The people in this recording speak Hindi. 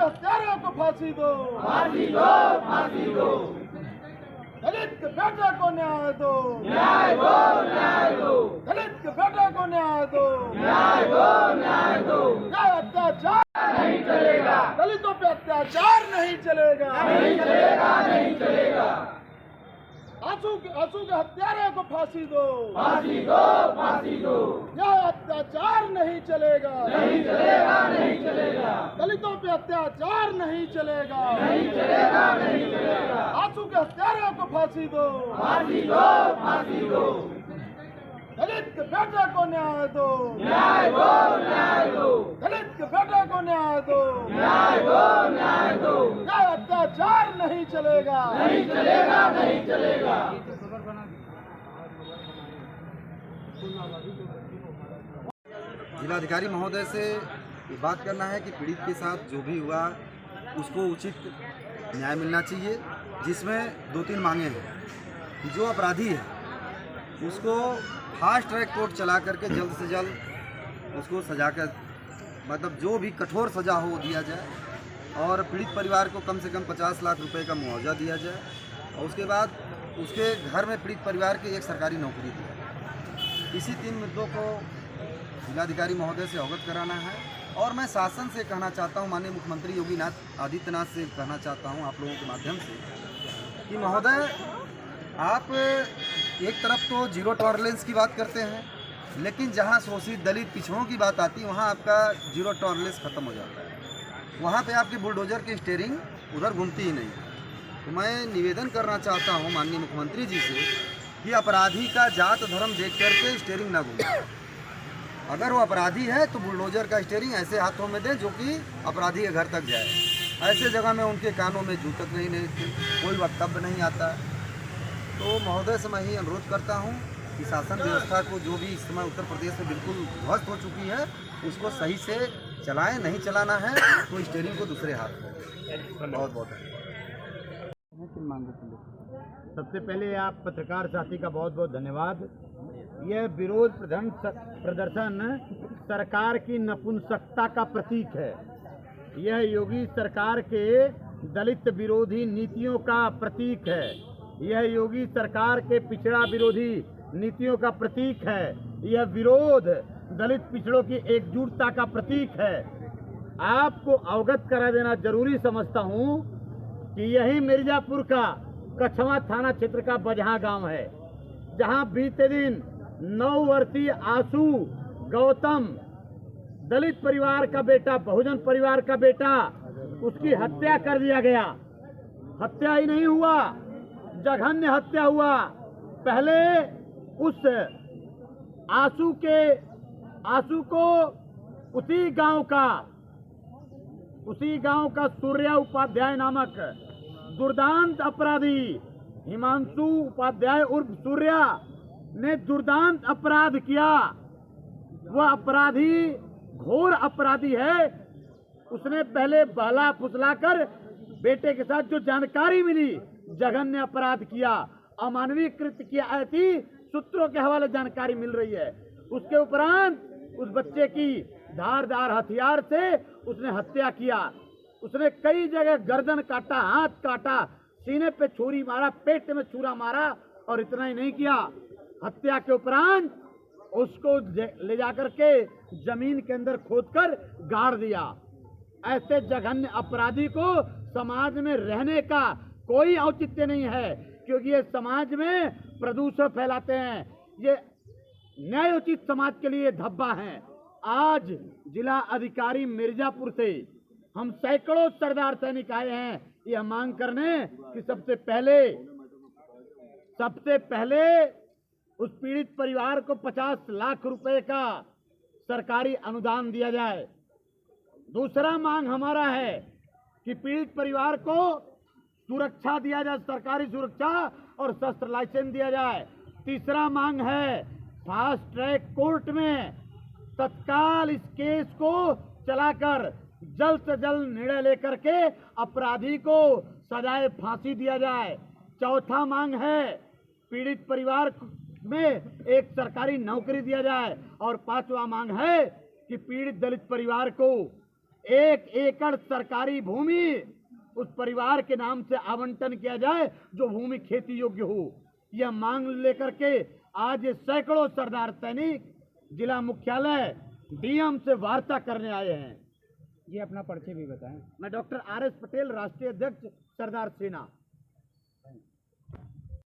के हत्यारों को फांसी दो, फांसी दो, फांसी दो। दलित के बेटे को न्याय दो, न्याय दो, न्याय दो। दलित के बेटे को न्याय दो, न्याय दो, न्याय दो। क्या अत्याचार नहीं चलेगा, दलितों पे अत्याचार नहीं चलेगा, नहीं चलेगा, नहीं चलेगा। आंसू के हत्यारों को फांसी दो, फांसी दो, फांसी दो। यह अत्याचार नहीं चलेगा, नहीं चलेगा, नहीं चलेगा। दलितों पे अत्याचार नहीं चलेगा, नहीं चलेगा, नहीं चलेगा। आंसू के हत्यारों को फांसी दो, फांसी दो, फांसी दो। दलित के बेटे को न्याय दो, न्याय दो, न्याय दो। दलित के बेटे को न्याय दो, न्याय दो, न्याय दो। यह अत्याचार नहीं चलेगा, नहीं चलेगा, नहीं चलेगा। जिलाधिकारी महोदय से ये बात करना है कि पीड़ित के साथ जो भी हुआ उसको उचित न्याय मिलना चाहिए, जिसमें 2-3 मांगे हैं कि जो अपराधी है उसको फास्ट ट्रैक कोर्ट चला करके जल्द से जल्द उसको सजा कर, मतलब जो भी कठोर सजा हो दिया जाए और पीड़ित परिवार को कम से कम 50 लाख रुपए का मुआवजा दिया जाए और उसके बाद उसके घर में पीड़ित परिवार के एक सरकारी नौकरी दी जाए। इसी 3 मुद्दों को जिलाधिकारी महोदय से अवगत कराना है और मैं शासन से कहना चाहता हूं, माननीय मुख्यमंत्री योगी आदित्यनाथ से कहना चाहता हूं आप लोगों के माध्यम से कि महोदय आप एक तरफ तो जीरो टॉलरेंस की बात करते हैं, लेकिन जहां शोषित दलित पिछड़ों की बात आती है वहां आपका जीरो टॉलरेंस खत्म हो जाता है। वहां पे आपके बुलडोजर की स्टीयरिंग उधर घूमती ही नहीं। तो मैं निवेदन करना चाहता हूं माननीय मुख्यमंत्री जी से कि अपराधी का जात धर्म देख करके स्टीयरिंग ना घूमे। अगर वो अपराधी है तो बुलडोजर का स्टीयरिंग ऐसे हाथों में दें जो कि अपराधी के घर तक जाए। ऐसे जगह में उनके कानों में जू तक नहीं, कोई वक्तव्य नहीं आता। तो महोदय से मैं ही अनुरोध करता हूं कि शासन व्यवस्था को जो भी इस समय उत्तर प्रदेश में बिल्कुल ध्वस्त हो चुकी है उसको सही से चलाएं। नहीं चलाना है तो स्टीयरिंग को दूसरे हाथ में। बहुत बहुत सबसे पहले आप पत्रकार साथी का बहुत बहुत धन्यवाद। यह विरोध प्रदर्शन सरकार की नपुंसकता का प्रतीक है। यह योगी सरकार के दलित विरोधी नीतियों का प्रतीक है। यह योगी सरकार के पिछड़ा विरोधी नीतियों का प्रतीक है। यह विरोध दलित पिछड़ों की एकजुटता का प्रतीक है। आपको अवगत करा देना जरूरी समझता हूं कि यही मिर्जापुर का कछवा थाना क्षेत्र का बजहा गांव है, जहां बीते दिन 9 वर्षीय आशु गौतम दलित परिवार का बेटा, बहुजन परिवार का बेटा, उसकी हत्या कर दिया गया। हत्या ही नहीं हुआ, जघन्य हत्या हुआ। पहले उस आशु को उसी गांव का सूर्या उपाध्याय नामक दुर्दांत अपराधी हिमांशु उपाध्याय उर्फ सूर्या ने दुर्दांत अपराध किया। वह अपराधी घोर अपराधी है। उसने पहले बहला फुसलाकर बेटे के साथ जो जानकारी मिली जघन्य अपराध किया, अमानवीय कृत्य किया, ऐसी सूत्रों के हवाले जानकारी मिल रही है। उसके उपरांत उस बच्चे की धारदार हथियार से उसने हत्या किया। उसने कई जगह गर्दन काटा, हाथ काटा, सीने पे छुरी मारा, पेट में छुरा मारा और इतना ही नहीं किया, हत्या के उपरांत उसको ले जाकर के जमीन के अंदर खोदकर गाड़ दिया। ऐसे जघन्य अपराधी को समाज में रहने का कोई औचित्य नहीं है, क्योंकि ये समाज में प्रदूषण फैलाते हैं। ये न्यायोचित समाज के लिए धब्बा है। आज जिला अधिकारी मिर्जापुर से हम सैकड़ों सरदार सैनिक आए हैं यह मांग करने कि सबसे पहले उस पीड़ित परिवार को 50 लाख रुपए का सरकारी अनुदान दिया जाए। दूसरा मांग हमारा है कि पीड़ित परिवार को सुरक्षा दिया जाए, सरकारी सुरक्षा और शस्त्र लाइसेंस दिया जाए। तीसरा मांग है फास्ट ट्रैक कोर्ट में तत्काल इस केस को चलाकर जल्द से जल्द निर्णय लेकर के अपराधी को सजाए फांसी दिया जाए। चौथा मांग है पीड़ित परिवार में एक सरकारी नौकरी दिया जाए और पांचवा मांग है कि पीड़ित दलित परिवार को 1 एकड़ सरकारी भूमि उस परिवार के नाम से आवंटन किया जाए जो भूमि खेती योग्य हो। यह मांग लेकर के आज ये सैकड़ों सरदार सैनिक जिला मुख्यालय डीएम से वार्ता करने आए हैं। ये अपना परिचय भी बताएं। मैं डॉक्टर RS पटेल, राष्ट्रीय अध्यक्ष सरदार सेना।